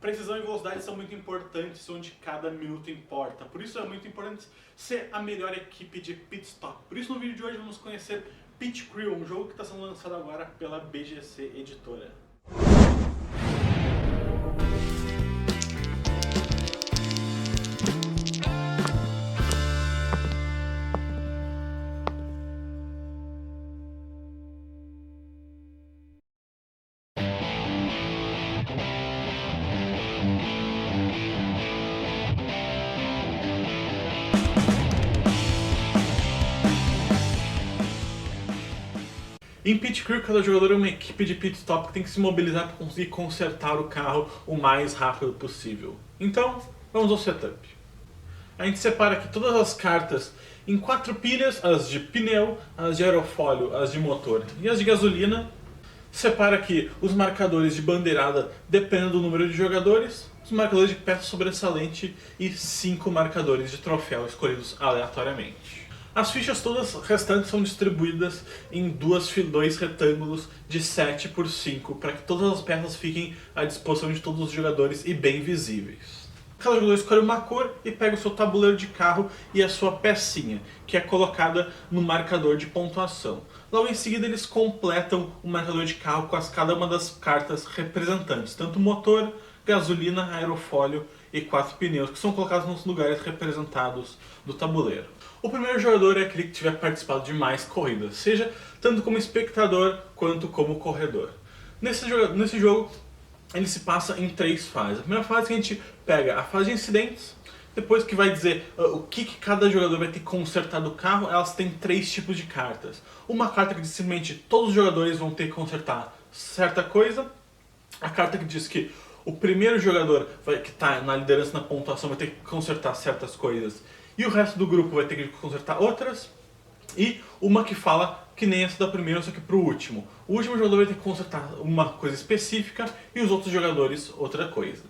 Precisão e velocidade são muito importantes, onde cada minuto importa. Por isso é muito importante ser a melhor equipe de pit stop. Por isso no vídeo de hoje vamos conhecer Pit Crew, um jogo que está sendo lançado agora pela BGC Editora. Em Pit Crew, cada jogador é uma equipe de pit stop que tem que se mobilizar para conseguir consertar o carro o mais rápido possível. Então, vamos ao setup. A gente separa aqui todas as cartas em 4 pilhas, as de pneu, as de aerofólio, as de motor e as de gasolina. Separa aqui os marcadores de bandeirada dependendo do número de jogadores, os marcadores de peça sobressalente e 5 marcadores de troféu escolhidos aleatoriamente. As fichas todas restantes são distribuídas em dois retângulos de 7 por 5 para que todas as peças fiquem à disposição de todos os jogadores e bem visíveis. Cada jogador escolhe uma cor e pega o seu tabuleiro de carro e a sua pecinha, que é colocada no marcador de pontuação. Logo em seguida eles completam o marcador de carro com cada uma das cartas representantes, tanto motor, gasolina, aerofólio e 4 pneus, que são colocados nos lugares representados do tabuleiro. O primeiro jogador é aquele que tiver participado de mais corridas, seja tanto como espectador quanto como corredor. Nesse jogo ele se passa em 3 fases. A primeira fase que a gente pega a fase de incidentes, depois que vai dizer o que cada jogador vai ter que consertar do carro. Elas têm 3 tipos de cartas. Uma carta que diz simplesmente todos os jogadores vão ter que consertar certa coisa. A carta que diz que o primeiro jogador que está na liderança na pontuação vai ter que consertar certas coisas e o resto do grupo vai ter que consertar outras. E uma que fala que nem essa da primeira, só que pro último. O último jogador vai ter que consertar uma coisa específica e os outros jogadores outra coisa.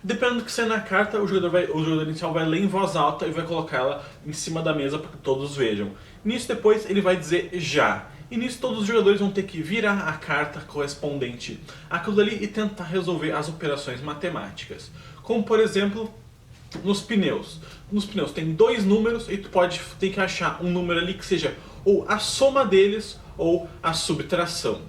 Dependendo do que sair na carta, o jogador inicial vai ler em voz alta e vai colocar ela em cima da mesa para que todos vejam. Nisso depois ele vai dizer já. E nisso todos os jogadores vão ter que virar a carta correspondente àquilo ali e tentar resolver as operações matemáticas. Como por exemplo, nos pneus. Nos pneus tem 2 números e tu tem que achar um número ali que seja ou a soma deles ou a subtração.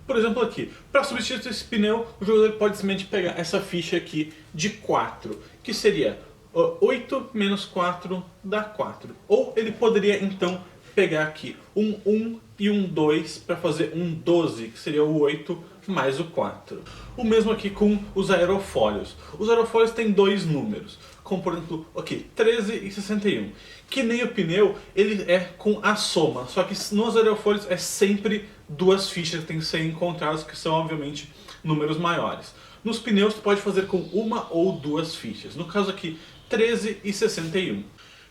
Por exemplo aqui, para substituir esse pneu, o jogador pode simplesmente pegar essa ficha aqui de 4, que seria 8 menos 4 dá 4. Ou ele poderia então pegar aqui um 1 e um 2 para fazer um 12, que seria o 8 mais o 4. O mesmo aqui com os aerofólios. Os aerofólios têm 2 números, como por exemplo aqui, 13 e 61. Que nem o pneu, ele é com a soma, só que nos aerofólios é sempre 2 fichas que tem que ser encontradas, que são obviamente números maiores. Nos pneus tu pode fazer com uma ou 2 fichas, no caso aqui 13 e 61.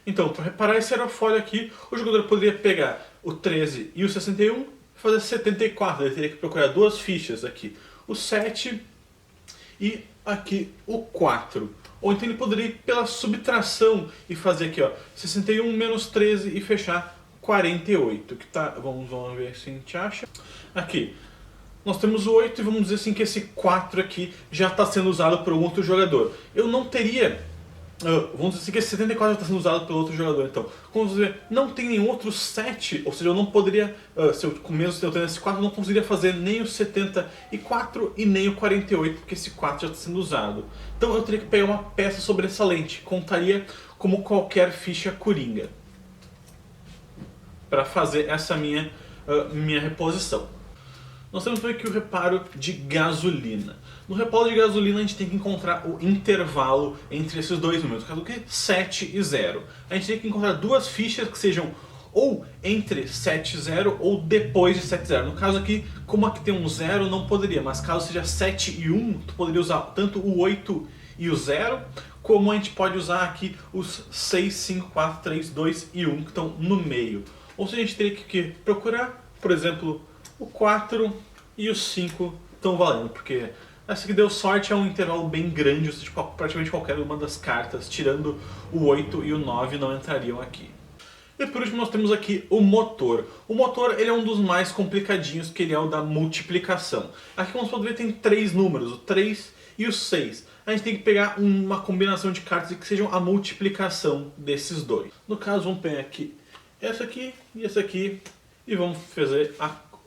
Então, para reparar esse aerofólio aqui, o jogador poderia pegar o 13 e o 61 e fazer 74. Ele teria que procurar 2 fichas aqui, o 7 e aqui o 4. Ou então ele poderia ir pela subtração e fazer aqui, ó, 61 menos 13 e fechar 48. Que tá, vamos ver se a gente acha. Aqui, nós temos o 8 e vamos dizer assim que esse 4 aqui já está sendo usado por um outro jogador. Eu não teria... vamos dizer assim que esse 74 já está sendo usado pelo outro jogador, então. Como você vê, não tem nenhum outro 7, ou seja, eu não poderia, mesmo se eu tendo esse 4, eu não conseguiria fazer nem o 74 e nem o 48, porque esse 4 já está sendo usado. Então eu teria que pegar uma peça sobressalente, contaria como qualquer ficha coringa, para fazer essa minha reposição. Nós temos também aqui o reparo de gasolina. No reparo de gasolina a gente tem que encontrar o intervalo entre esses 2 números, no caso aqui 7 e 0. A gente tem que encontrar 2 fichas que sejam ou entre 7 e 0 ou depois de 7 e 0. No caso aqui, como aqui tem um 0, não poderia, mas caso seja 7 e 1, tu poderia usar tanto o 8 e o 0, como a gente pode usar aqui os 6, 5, 4, 3, 2 e 1 que estão no meio. Ou seja, a gente teria que procurar, por exemplo, o 4 e o 5 estão valendo, porque essa que deu sorte é um intervalo bem grande, ou seja, praticamente qualquer uma das cartas, tirando o 8 e o 9, não entrariam aqui. E por último nós temos aqui o motor. O motor ele é um dos mais complicadinhos, que ele é o da multiplicação. Aqui como você pode ver tem 3 números, o 3 e E o 6, a gente tem que pegar uma combinação de cartas que sejam a multiplicação desses dois. No caso, vamos pegar aqui essa aqui e essa aqui e vamos fazer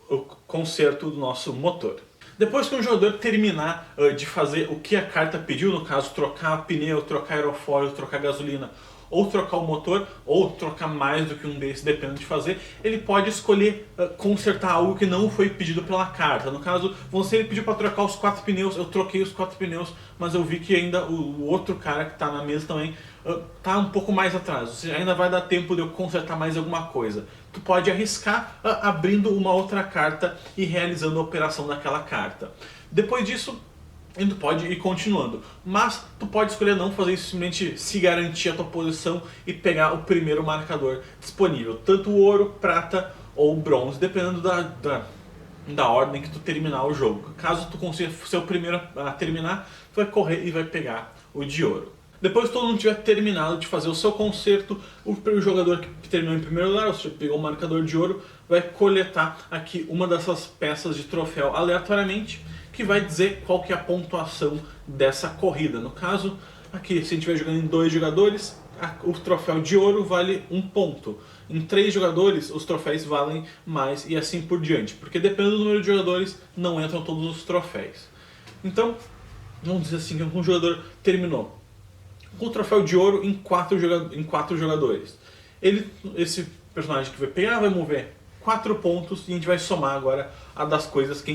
o conserto do nosso motor. Depois que um jogador terminar de fazer o que a carta pediu, no caso trocar pneu, trocar aerofólio, trocar gasolina, ou trocar o motor, ou trocar mais do que um desses, dependendo de fazer, ele pode escolher consertar algo que não foi pedido pela carta. No caso, você ele pediu para trocar os 4 pneus, eu troquei os 4 pneus, mas eu vi que ainda o outro cara que está na mesa também está um pouco mais atrás, ou seja, ainda vai dar tempo de eu consertar mais alguma coisa. Tu pode arriscar abrindo uma outra carta e realizando a operação daquela carta. Depois disso, tu pode ir continuando, mas tu pode escolher não fazer isso, simplesmente se garantir a tua posição e pegar o primeiro marcador disponível, tanto o ouro, prata ou bronze, dependendo da ordem que tu terminar o jogo. Caso tu consiga ser o primeiro a terminar, tu vai correr e vai pegar o de ouro. Depois que todo mundo tiver terminado de fazer o seu concerto, o jogador que terminou em primeiro lugar, ou seja, pegou o marcador de ouro, vai coletar aqui uma dessas peças de troféu aleatoriamente, que vai dizer qual que é a pontuação dessa corrida. No caso, aqui, se a gente estiver jogando em 2 jogadores, o troféu de ouro vale 1 ponto. Em 3 jogadores, os troféus valem mais e assim por diante, porque dependendo do número de jogadores, não entram todos os troféus. Então, vamos dizer assim, que um jogador terminou com o troféu de ouro em 4 jogadores. Esse personagem que vai pegar vai mover 4 pontos e a gente vai somar agora a das coisas que a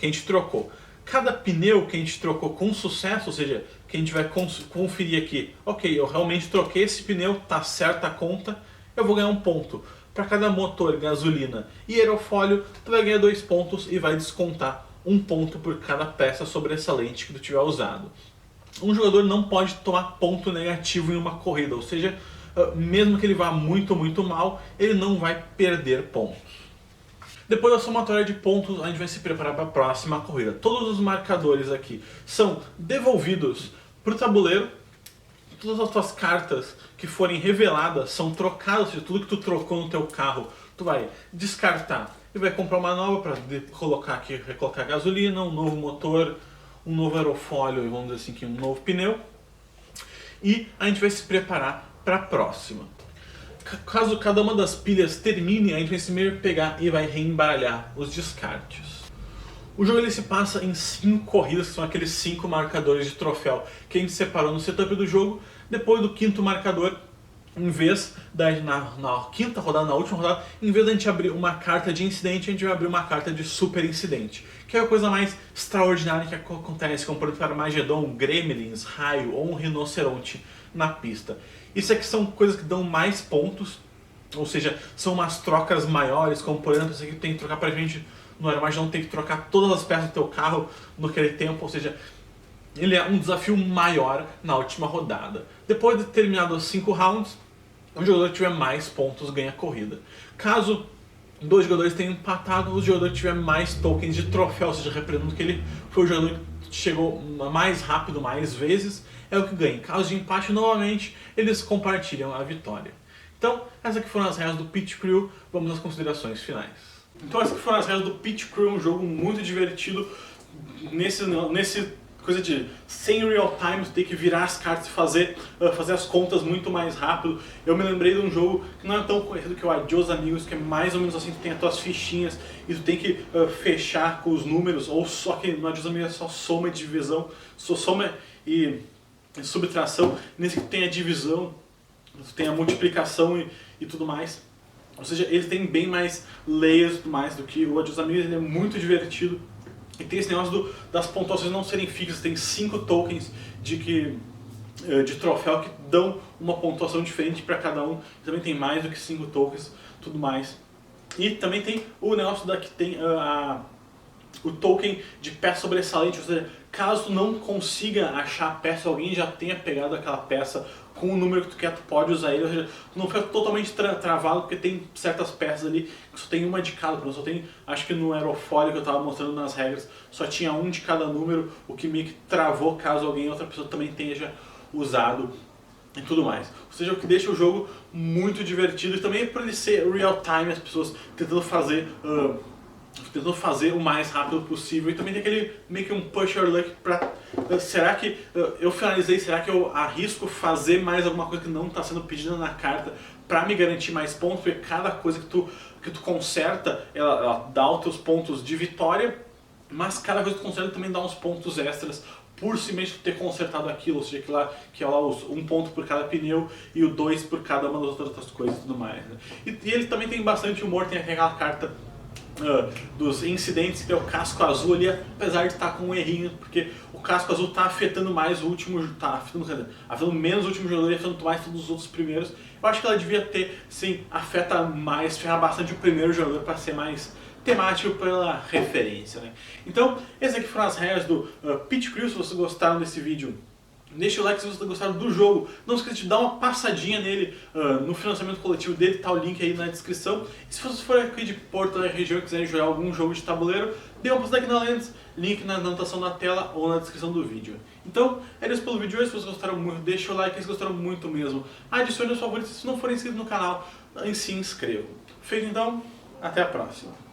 gente trocou. Cada pneu que a gente trocou com sucesso, ou seja, que a gente vai conferir aqui, ok, eu realmente troquei esse pneu, tá certa a conta, eu vou ganhar 1 ponto. Para cada motor, gasolina e aerofólio, tu vai ganhar 2 pontos e vai descontar 1 ponto por cada peça sobressalente que tu tiver usado. Um jogador não pode tomar ponto negativo em uma corrida, ou seja, mesmo que ele vá muito mal, ele não vai perder pontos. Depois da somatória de pontos, a gente vai se preparar para a próxima corrida. Todos os marcadores aqui são devolvidos para o tabuleiro. Todas as tuas cartas que forem reveladas são trocadas, ou seja, tudo que tu trocou no teu carro, tu vai descartar e vai comprar uma nova para colocar aqui, recolocar gasolina, um novo motor, um novo aerofólio e vamos dizer assim, um novo pneu. E a gente vai se preparar para a próxima. Caso cada uma das pilhas termine, a gente vai primeiro pegar e vai reembaralhar os descartes. O jogo ele se passa em 5 corridas, que são aqueles 5 marcadores de troféu que a gente separou no setup do jogo. Depois do 5º marcador, em vez na quinta rodada, na última rodada, em vez de a gente abrir uma carta de incidente, a gente vai abrir uma carta de super incidente, que é a coisa mais extraordinária que acontece, como por exemplo Armagedon, Gremlins, raio ou um rinoceronte na pista. Isso aqui são coisas que dão mais pontos, ou seja, são umas trocas maiores, como por exemplo, isso aqui tem que trocar pra gente no Armagedon, tem que trocar todas as peças do teu carro naquele tempo, ou seja, ele é um desafio maior na última rodada. Depois de terminado os 5 rounds, o jogador que tiver mais pontos ganha a corrida. Caso 2 jogadores tenham empatado, o jogador que tiver mais tokens de troféu, ou seja, representando que ele foi o jogador que chegou mais rápido, mais vezes, é o que ganha. Em caso de empate, novamente, eles compartilham a vitória. Então, essas aqui foram as regras do Pit Crew. Vamos às considerações finais. Então, essas aqui foram as regras do Pit Crew, um jogo muito divertido nesse coisa de sem real time, tu tem que virar as cartas e fazer as contas muito mais rápido. Eu me lembrei de um jogo que não é tão conhecido, que é o Adios Amigos, que é mais ou menos assim, tu tem as tuas fichinhas e tu tem que fechar com os números, ou só que no Adios Amigos é só soma e divisão, só soma e subtração. Nesse que tu tem a divisão, tu tem a multiplicação e tudo mais. Ou seja, ele tem bem mais layers e tudo mais do que o Adios Amigos, ele é muito divertido. E tem esse negócio das pontuações não serem fixas, tem 5 tokens de troféu que dão uma pontuação diferente para cada um. Também tem mais do que 5 tokens, tudo mais. E também tem o negócio que tem o token de peça sobressalente, ou seja, caso tu não consiga achar a peça, alguém já tenha pegado aquela peça com o número que tu quer, tu pode usar ele, ou seja, tu não fica totalmente travado, porque tem certas peças ali que só tem uma de cada, só tem, acho que no aerofólio que eu estava mostrando nas regras, só tinha um de cada número, o que meio que travou caso alguém, outra pessoa também tenha usado e tudo mais. Ou seja, o que deixa o jogo muito divertido e também por ele ser real time, as pessoas tentando fazer tentando fazer o mais rápido possível. E também tem aquele meio que um push your luck pra... será que eu finalizei, será que eu arrisco fazer mais alguma coisa que não está sendo pedida na carta pra me garantir mais pontos? Porque cada coisa que tu conserta, ela dá os teus pontos de vitória, mas cada coisa que tu conserta também dá uns pontos extras por simplesmente ter consertado aquilo, ou seja, que ela usa um ponto por cada pneu e o 2 por cada uma das outras coisas e tudo mais, né? E ele também tem bastante humor, tem aquela carta dos incidentes, que é o casco azul ali, apesar de estar com um errinho, porque o casco azul está afetando mais o último, afetando menos o último jogador e afetando mais todos os outros primeiros. Eu acho que ela devia ter, sim, afeta mais, ferrar bastante o primeiro jogador para ser mais temático pela referência, né? Então, essas aqui foram as regras do Pit Crew. Se vocês gostaram desse vídeo, deixa o like se vocês gostaram do jogo. Não esqueça de dar uma passadinha nele no financiamento coletivo dele, tá o link aí na descrição. E se vocês forem aqui de Porto da região e quiserem jogar algum jogo de tabuleiro, dê uma passada aqui na Lens, link na anotação da tela ou na descrição do vídeo. Então, é isso pelo vídeo hoje. Se vocês gostaram muito, deixa o like, se vocês gostaram muito mesmo, adicione os favoritos. Se não forem inscritos no canal, se inscrevam. Feito então, até a próxima.